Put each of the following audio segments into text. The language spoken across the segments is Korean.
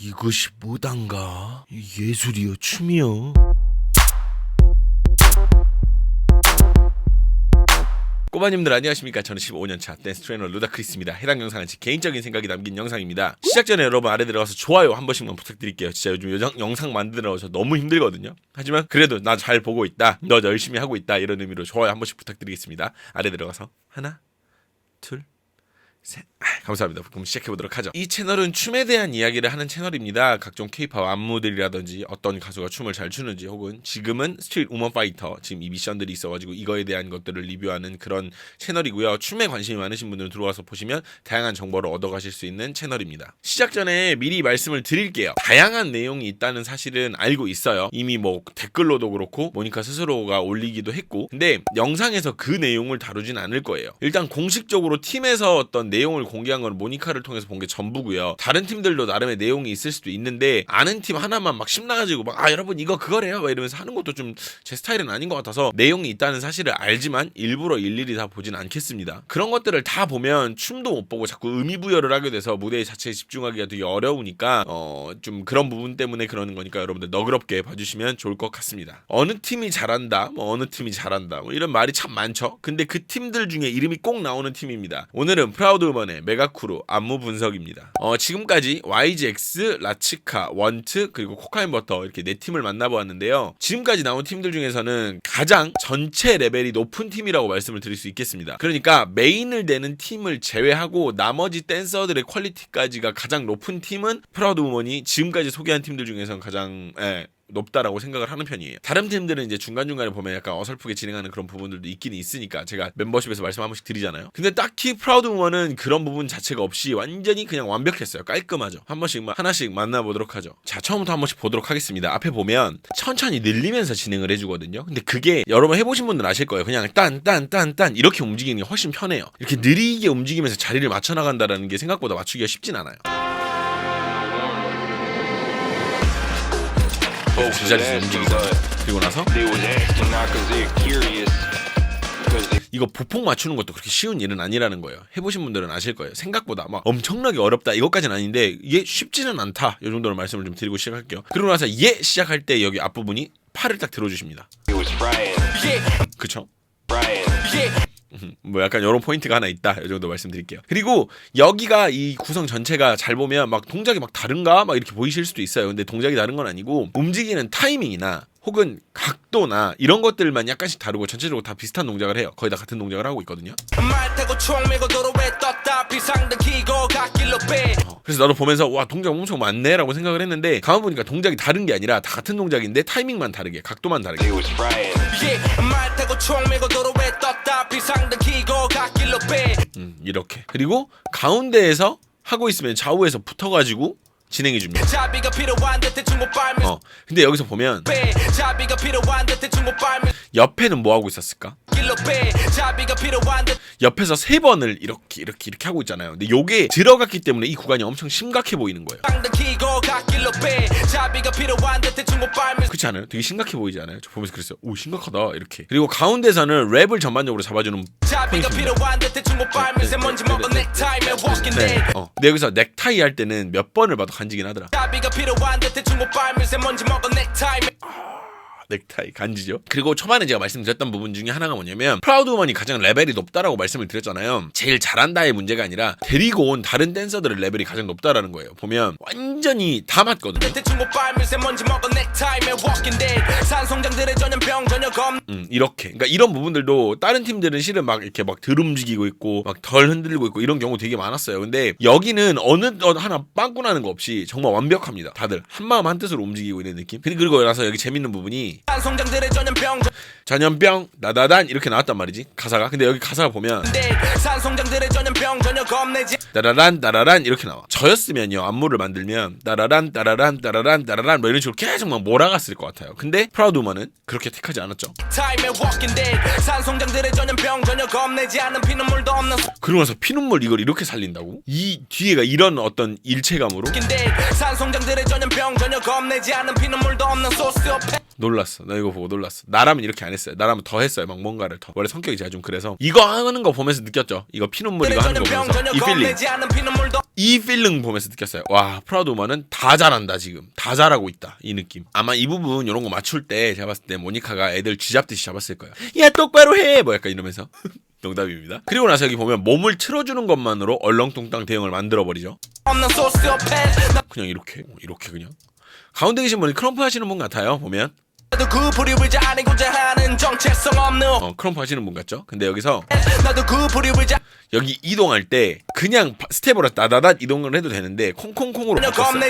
이것이 뭐단가? 예술이여 춤이여. 꼬마님들 안녕하십니까. 저는 15년차 댄스 트레이너 루다크리스입니다. 해당 영상은 제 개인적인 생각이 담긴 영상입니다. 시작 전에 여러분 아래 들어가서 좋아요 한 번씩만 부탁드릴게요. 진짜 요즘 영상 만드느라서 너무 힘들거든요. 하지만 그래도 나 잘 보고 있다, 너 열심히 하고 있다, 이런 의미로 좋아요 한 번씩 부탁드리겠습니다. 아래 들어가서 하나, 둘, 셋. 감사합니다. 그럼 시작해보도록 하죠. 이 채널은 춤에 대한 이야기를 하는 채널입니다. 각종 K-pop 안무들이라든지 어떤 가수가 춤을 잘 추는지, 혹은 지금은 스트릿 우먼 파이터, 지금 이 미션들이 있어가지고 이거에 대한 것들을 리뷰하는 그런 채널이고요. 춤에 관심이 많으신 분들은 들어와서 보시면 다양한 정보를 얻어가실 수 있는 채널입니다. 시작 전에 미리 말씀을 드릴게요. 다양한 내용이 있다는 사실은 알고 있어요. 이미 뭐 댓글로도 그렇고 모니카 스스로가 올리기도 했고, 근데 영상에서 그 내용을 다루진 않을 거예요. 일단 공식적으로 팀에서 어떤 내용을 공개한 건 모니카를 통해서 본 게 전부고요. 다른 팀들도 나름의 내용이 있을 수도 있는데 아는 팀 하나만 막 신나가지고 막 여러분 이거 그거래요 막 이러면서 하는 것도 좀 제 스타일은 아닌 것 같아서 내용이 있다는 사실을 알지만 일부러 일일이 다 보진 않겠습니다. 그런 것들을 다 보면 춤도 못 보고 자꾸 의미부여를 하게 돼서 무대 자체에 집중하기가 되게 어려우니까 좀 그런 부분 때문에 그러는 거니까 여러분들 너그럽게 봐주시면 좋을 것 같습니다. 어느 팀이 잘한다, 뭐 어느 팀이 잘한다, 뭐 이런 말이 참 많죠. 근데 그 팀들 중에 이름이 꼭 나오는 팀입니다. 오늘은 프라우드 우먼의 메가크루 안무 분석입니다. 지금까지 YGX, 라치카, 원트, 그리고 코카인버터 이렇게 4팀을 만나보았는데요. 지금까지 나온 팀들 중에서는 가장 전체 레벨이 높은 팀이라고 말씀을 드릴 수 있겠습니다. 그러니까 메인을 내는 팀을 제외하고 나머지 댄서들의 퀄리티까지가 가장 높은 팀은 프라우드 우먼이 지금까지 소개한 팀들 중에서는 가장 높다라고 생각을 하는 편이에요. 다른 팀들은 이제 중간중간에 보면 약간 어설프게 진행하는 그런 부분들도 있긴 있으니까 제가 멤버십에서 말씀 한 번씩 드리잖아요. 근데 딱히 프라우드 우먼은 그런 부분 자체가 없이 완전히 그냥 완벽했어요. 깔끔하죠. 한 번씩 하나씩 만나보도록 하죠. 자, 처음부터 한 번씩 보도록 하겠습니다. 앞에 보면 천천히 늘리면서 진행을 해주거든요. 근데 그게 여러분 해보신 분들은 아실 거예요. 그냥 딴 이렇게 움직이는 게 훨씬 편해요. 이렇게 느리게 움직이면서 자리를 맞춰 나간다라는 게 생각보다 맞추기가 쉽진 않아요. 제자리에서 움직이죠. 그리고 나서 이거 보폭 맞추는 것도 그렇게 쉬운 일은 아니라는 거예요. 해보신 분들은 아실 거예요. 생각보다 막 엄청나게 어렵다 이것까지는 아닌데 이게 쉽지는 않다, 이 정도로 말씀을 좀 드리고 시작할게요. 그리고 나서 시작할 때 여기 앞부분이 팔을 딱 들어주십니다. 그쵸? 뭐 약간 이런 포인트가 하나 있다, 이 정도 말씀드릴게요. 그리고 여기가 이 구성 전체가 잘 보면 막 동작이 막 다른가 막 이렇게 보이실 수도 있어요. 근데 동작이 다른 건 아니고 움직이는 타이밍이나 혹은 각도나 이런 것들만 약간씩 다르고 전체적으로 다 비슷한 동작을 해요. 거의 다 같은 동작을 하고 있거든요. 그래서 나도 보면서 와, 동작 엄청 많네 라고 생각을 했는데 가만 보니까 동작이 다른 게 아니라 다 같은 동작인데 타이밍만 다르게, 각도만 다르게. 이렇게. 그리고 가운데에서 하고 있으면 좌우에서 붙어가지고 진행해줍니다. 근데 여기서 보면 옆에는 뭐 하고 있었을까? 옆에서 3번을 이렇게 하고 있잖아요. 근데 요게 들어갔기 때문에 이 구간이 엄청 심각해 보이는 거예요. 그렇지 않아요? 되게 심각해 보이지 않아요? 저 보면서 그랬어요. 오, 심각하다 이렇게. 그리고 가운데서는 랩을 전반적으로 잡아주는 포인트입니다. 근데 여기서 넥타이 할 때는 몇 번을 봐도 간지긴 하더라. 넥타이 간지죠. 그리고 초반에 제가 말씀드렸던 부분 중에 하나가 뭐냐면 프라우드 우먼이 가장 레벨이 높다라고 말씀을 드렸잖아요. 제일 잘한다의 문제가 아니라 데리고 온 다른 댄서들의 레벨이 가장 높다라는 거예요. 보면 완전히 다 맞거든요. 이렇게. 그러니까 이런 부분들도 다른 팀들은 실은 막 이렇게 막 덜 움직이고 있고 막 덜 흔들고 있고 이런 경우 되게 많았어요. 근데 여기는 어느 하나 빵꾸 나는 거 없이 정말 완벽합니다. 다들 한마음 한뜻으로 움직이고 있는 느낌. 그리고 나서 여기 재밌는 부분이 전염병 나다단 이렇게 나왔단 말이지, 가사가. 근데 여기 가사가 보면 따라란 이렇게 나와. 저였으면요, 안무를 만들면 따라란 뭐 이런 식으로 계속 막 몰아갔을 것 같아요. 근데 프라우드 우먼은 그렇게 택하지 않았죠. 그러고 나서 피눈물 이걸 이렇게 살린다고? 이 뒤에가 이런 어떤 일체감으로 인간들의 전염병 전혀 겁내지 않은 피눈물도 없는 소시오패. 놀랐어. 나 이거 보고 놀랐어. 나라면 이렇게 안 했어요. 나라면 더 했어요. 막 뭔가를 더. 원래 성격이 제가 좀 그래서 이거 하는 거 보면서 느꼈죠. 이거 피눈물 이거 하는 거 보면서 이 필링 보면서 느꼈어요. 와, 프라우드 우먼은 다 잘한다. 지금 다 잘하고 있다. 이 느낌. 아마 이 부분 이런 거 맞출 때 제가 봤을 때 모니카가 애들 쥐잡듯이 잡았을 거예요. 야, 똑바로 해. 뭐 약간 이러면서. 농담입니다. 그리고 나서 여기 보면 몸을 틀어주는 것만으로 얼렁뚱땅 대형을 만들어버리죠. 그냥 이렇게 그냥 가운데 계신 분이 크럼프 하시는 분 같아요. 보면 크럼프 하시는 분 같죠? 근데 여기서 여기 이동할 때 그냥 스텝으로 따다닥 이동을 해도 되는데 콩콩콩으로 바꿨어요.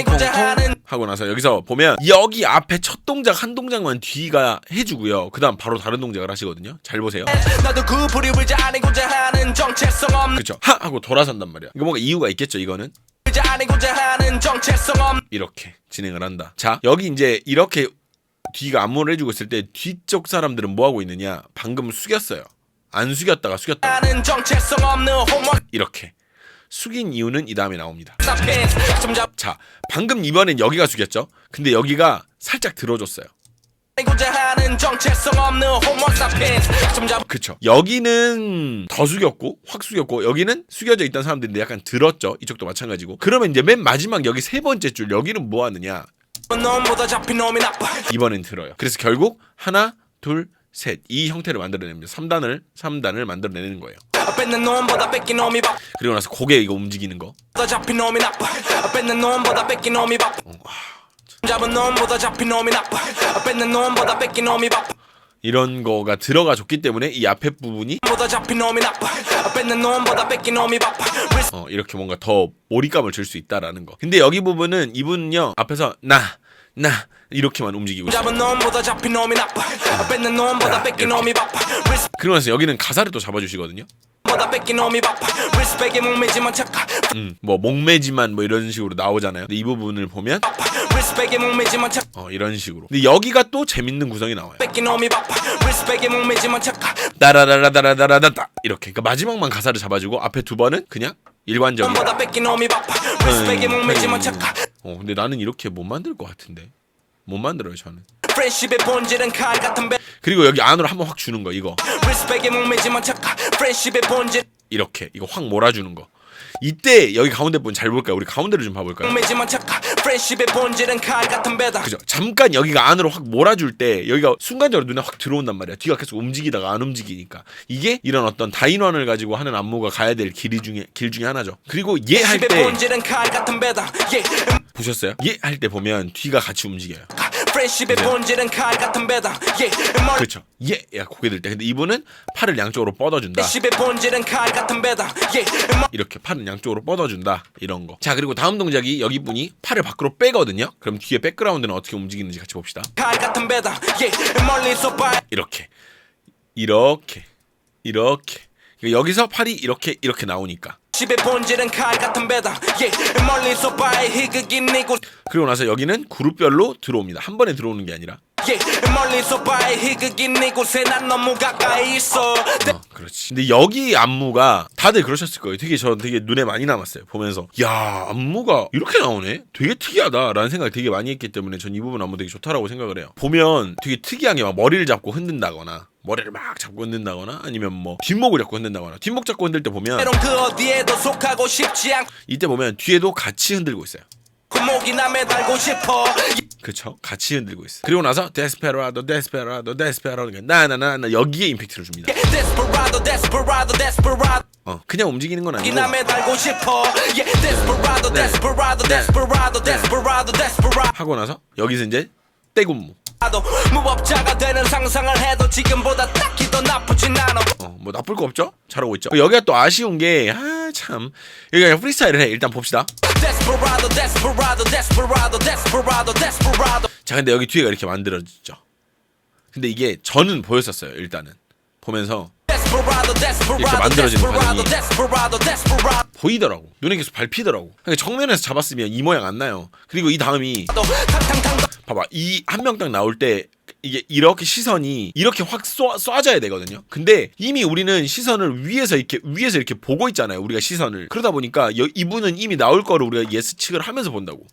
콩콩콩 하고 나서 여기서 보면 여기 앞에 첫 동작 한 동작만 뒤가 해주고요. 그 다음 바로 다른 동작을 하시거든요. 잘 보세요. 그쵸? 하! 하고 돌아선단 말이야. 이거 뭔가 이유가 있겠죠. 이거는 이렇게 진행을 한다. 자, 여기 이제 이렇게 뒤가 안무를 해주고 있을 때 뒤쪽 사람들은 뭐 하고 있느냐? 방금 숙였어요. 안 숙였다가 이렇게 숙인 이유는 이 다음에 나옵니다. 자, 방금 이번엔 여기가 숙였죠? 근데 여기가 살짝 들어줬어요. 그쵸. 여기는 더 숙였고 확 숙였고 여기는 숙여져 있던 사람들인데 약간 들었죠. 이쪽도 마찬가지고. 그러면 이제 맨 마지막 여기 세 번째 줄 여기는 뭐 하느냐? 이번엔 들어요. 그래서 결국 하나 둘 셋 이 형태를 만들어냅니다. 3단을 만들어내는 거예요. 그리고 나서 고개 이거 움직이는 거. 이런 거가 들어가 줬기 때문에 이 앞에 부분이 이렇게 뭔가 더 몰입감을 줄 수 있다라는 거. 근데 여기 부분은 이분은요 앞에서 나 이렇게만 움직이고 있어요. 그러면서 여기는 가사를 또 잡아주시거든요. 뭐 목매지만 뭐 이런 식으로 나오잖아요. 근데 이 부분을 보면 이런 식으로. 근데 여기가 또 재밌는 구성이 나와요. 따라라라라라라라다 이렇게. 그러니까 마지막만 가사를 잡아주고 앞에 두 번은 그냥 일관적인. 근데 나는 이렇게 못 만들 것 같은데. 못 만들어요 저는. 그리고 여기 안으로 한번 확 주는 거 이거. 이렇게 이거 확 몰아주는 거. 이때 여기 가운데 분 잘 볼까요? 우리 가운데를 좀 봐볼까요? 그죠? 잠깐 여기가 안으로 확 몰아줄 때 여기가 순간적으로 눈에 확 들어온단 말이야. 뒤가 계속 움직이다가 안 움직이니까. 이게 이런 어떤 다인원을 가지고 하는 안무가 가야 될 길 중에 하나죠. 그리고 얘 할 때 보셨어요? 얘 할 때 보면 뒤가 같이 움직여요. 그렇죠. 야 고개 들 때. 근데 이분은 팔을 양쪽으로 뻗어준다. 이렇게 팔은 양쪽으로 뻗어준다. 이런 거. 자, 그리고 다음 동작이 여기 분이 팔을 밖으로 빼거든요. 그럼 뒤에 백그라운드는 어떻게 움직이는지 같이 봅시다. 이렇게. 여기서 팔이 이렇게 나오니까. 그리고 나서 여기는 그룹별로 들어옵니다. 한 번에 들어오는 게 아니라. 그렇지. 근데 여기 안무가 다들 그러셨을 거예요. 저 되게 눈에 많이 남았어요. 보면서 야, 안무가 이렇게 나오네? 되게 특이하다라는 생각을 되게 많이 했기 때문에 전 이 부분 안무 되게 좋다라고 생각을 해요. 보면 되게 특이하게 막 머리를 잡고 흔든다거나 머리를 막 잡고 흔든다거나 아니면 뭐 뒷목을 잡고 흔든다거나 뒷목 잡고 흔들 때 보면 이때 보면 뒤에도 같이 흔들고 있어요. 그쵸? 같이 흔들고 있어. 그리고 나서 데스페라도 나나나나 여기에 임팩트를 줍니다. 그냥 움직이는 건 아니고 하고 나서 여기서 이제 떼군무. 무법자가 되는 상상을 해도 지금보다 딱히 더 나쁘진 않아. 뭐 나쁠 거 없죠? 잘하고 있죠. 여기가 또 아쉬운 게 참 여기 그냥 프리스타일을 해. 일단 봅시다. 자, 근데 여기 뒤에가 이렇게 만들어지죠. 근데 이게 저는 보였었어요. 일단은 보면서 이렇게 만들어지는 과정이 보이더라고. 눈에 계속 밟히더라고. 그러니까 정면에서 잡았으면 이 모양 안 나요. 그리고 이 다음이 봐봐, 이 한 명 딱 나올 때 이게 이렇게 시선이 이렇게 확 쏴져야 되거든요. 근데 이미 우리는 시선을 위에서 이렇게 보고 있잖아요. 우리가 시선을. 그러다 보니까 이분은 이미 나올 거를 우리가 예측을 하면서 본다고.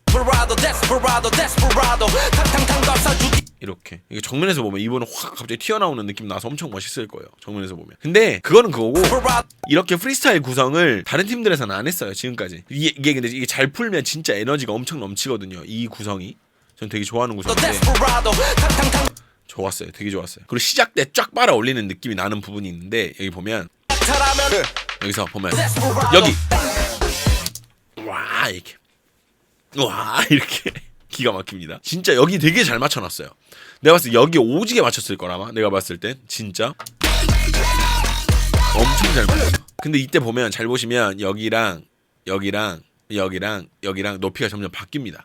이렇게 이게 정면에서 보면 이분은 확 갑자기 튀어나오는 느낌 나서 엄청 멋있을 거예요. 정면에서 보면. 근데 그거는 그거고 이렇게 프리스타일 구성을 다른 팀들에서는 안 했어요. 지금까지. 이게 근데 이게 잘 풀면 진짜 에너지가 엄청 넘치거든요. 이 구성이. 전 되게 좋아하는 구성인데 좋았어요. 되게 좋았어요. 그리고 시작 때 쫙 빨아 올리는 느낌이 나는 부분이 있는데 여기 보면 여기서 보면 여기 와 이렇게 기가 막힙니다. 진짜 여기 되게 잘 맞춰놨어요. 내가 봤을 때 여기 오지게 맞췄을 거라 아마 내가 봤을 땐 진짜 엄청 잘 맞췄어. 근데 이때 보면 잘 보시면 여기랑 높이가 점점 바뀝니다.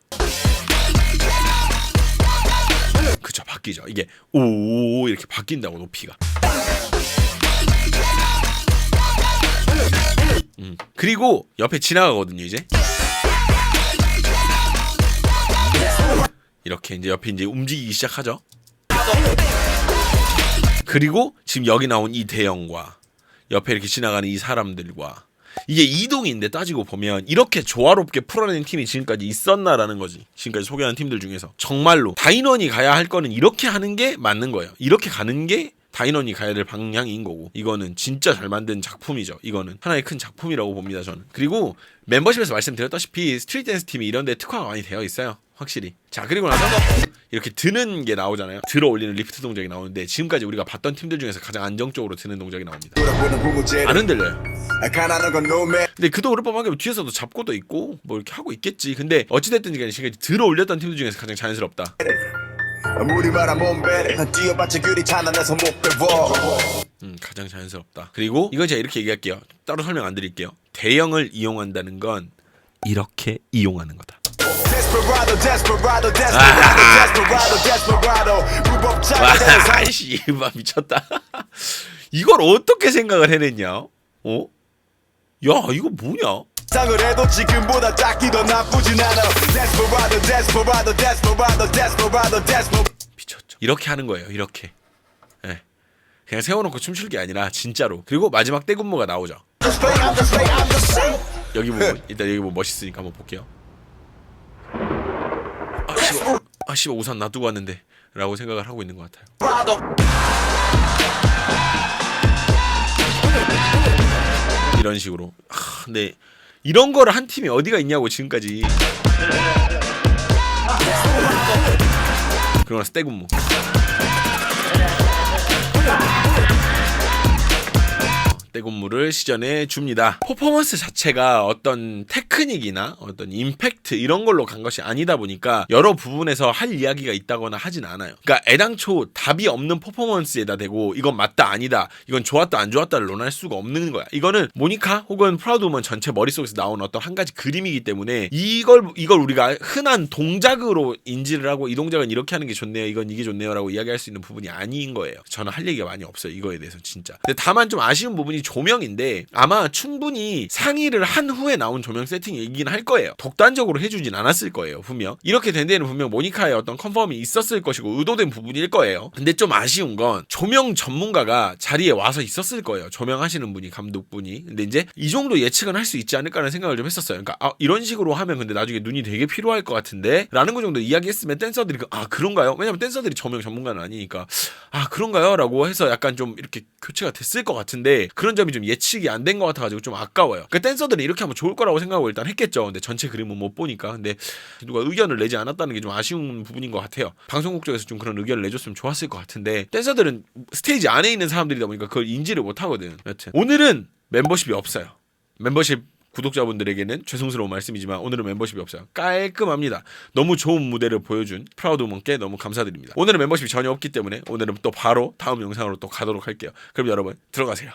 그쵸, 바뀌죠. 이게 오 이렇게 바뀐다고 높이가. 그리고 옆에 지나가거든요 이제. 이렇게 이제 옆에 이제 움직이기 시작하죠. 그리고 지금 여기 나온 이 대형과 옆에 이렇게 지나가는 이 사람들과 이게 이동인데 따지고 보면 이렇게 조화롭게 풀어낸 팀이 지금까지 있었나라는 거지. 지금까지 소개한 팀들 중에서 정말로 다인원이 가야 할 거는 이렇게 하는 게 맞는 거예요. 이렇게 가는 게 다인원이 가야 될 방향인 거고 이거는 진짜 잘 만든 작품이죠. 이거는 하나의 큰 작품이라고 봅니다 저는. 그리고 멤버십에서 말씀드렸다시피 스트리트 댄스 팀이 이런 데 특화가 많이 되어 있어요. 확실히. 자 그리고 나서 이렇게 드는 게 나오잖아요. 들어 올리는 리프트 동작이 나오는데 지금까지 우리가 봤던 팀들 중에서 가장 안정적으로 드는 동작이 나옵니다. 안 흔들려요. 근데 그도 그럴 법한 게 뒤에서도 잡고도 있고 뭐 이렇게 하고 있겠지. 근데 어찌됐든 간에 지금까지 들어 올렸던 팀들 중에서 가장 자연스럽다. 가장 자연스럽다. 그리고 이건 제가 이렇게 얘기할게요. 따로 설명 안 드릴게요. 대형을 이용한다는 건 이렇게 이용하는 거다. 씨발 미쳤다. 이걸 어떻게 생각을 해냈냐? 어? 야 이거 뭐냐? 해도 지금보다 작기도 나쁘진 않아. 미쳤죠. 이렇게 하는 거예요. 이렇게. 네. 그냥 세워놓고 춤출 게 아니라 진짜로. 그리고 마지막 떼군무가 나오죠. 여기 보고 일단 여기 뭐 멋있으니까 한번 볼게요. 씨발 우산 놔두고 왔는데 라고 생각을 하고 있는 것 같아요. 이런 식으로. 근데 이런 거를 한 팀이 어디가 있냐고 지금까지. 그러고 나서 떼군무. 떼군무를 시전해 줍니다. 퍼포먼스 자체가 어떤 테크닉이나 어떤 임팩트 이런 걸로 간 것이 아니다 보니까 여러 부분에서 할 이야기가 있다거나 하진 않아요. 그러니까 애당초 답이 없는 퍼포먼스에다 대고 이건 맞다 아니다 이건 좋았다 안 좋았다를 논할 수가 없는 거야. 이거는 모니카 혹은 프라우드 우먼 전체 머릿속에서 나온 어떤 한 가지 그림이기 때문에 이걸 우리가 흔한 동작으로 인지를 하고 이 동작은 이렇게 하는 게 좋네요 이건 이게 좋네요 라고 이야기할 수 있는 부분이 아닌 거예요. 저는 할 얘기가 많이 없어요 이거에 대해서 진짜. 근데 다만 좀 아쉬운 부분이 조명인데 아마 충분히 상의를 한 후에 나온 조명 세팅이긴 할 거예요. 독단적으로 해주진 않았을 거예요. 분명 이렇게 된 데는 분명 모니카의 어떤 컨펌이 있었을 것이고 의도된 부분일 거예요. 근데 좀 아쉬운 건 조명 전문가가 자리에 와서 있었을 거예요. 조명하시는 분이 감독분이. 근데 이제 이 정도 예측은 할 수 있지 않을까라는 생각을 좀 했었어요. 그러니까 이런 식으로 하면 근데 나중에 눈이 되게 필요할 것 같은데 라는 거 정도 이야기했으면 댄서들이 그런가요? 왜냐면 댄서들이 조명 전문가는 아니니까 그런가요? 라고 해서 약간 좀 이렇게 교체가 됐을 것 같은데 그런 점이 좀 예측이 안 된 것 같아가지고 좀 아까워요. 그러니까 댄서들이 이렇게 하면 좋을 거라고 생각하고 일단 했겠죠. 근데 전체 그림은 못 보니까. 근데 누가 의견을 내지 않았다는 게 좀 아쉬운 부분인 것 같아요. 방송국 쪽에서 좀 그런 의견을 내줬으면 좋았을 것 같은데 댄서들은 스테이지 안에 있는 사람들이다 보니까 그걸 인지를 못 하거든. 여튼 오늘은 멤버십이 없어요. 멤버십 구독자분들에게는 죄송스러운 말씀이지만 오늘은 멤버십이 없어요. 깔끔합니다. 너무 좋은 무대를 보여준 프라우드 우먼께 너무 감사드립니다. 오늘은 멤버십이 전혀 없기 때문에 오늘은 또 바로 다음 영상으로 또 가도록 할게요. 그럼 여러분 들어가세요.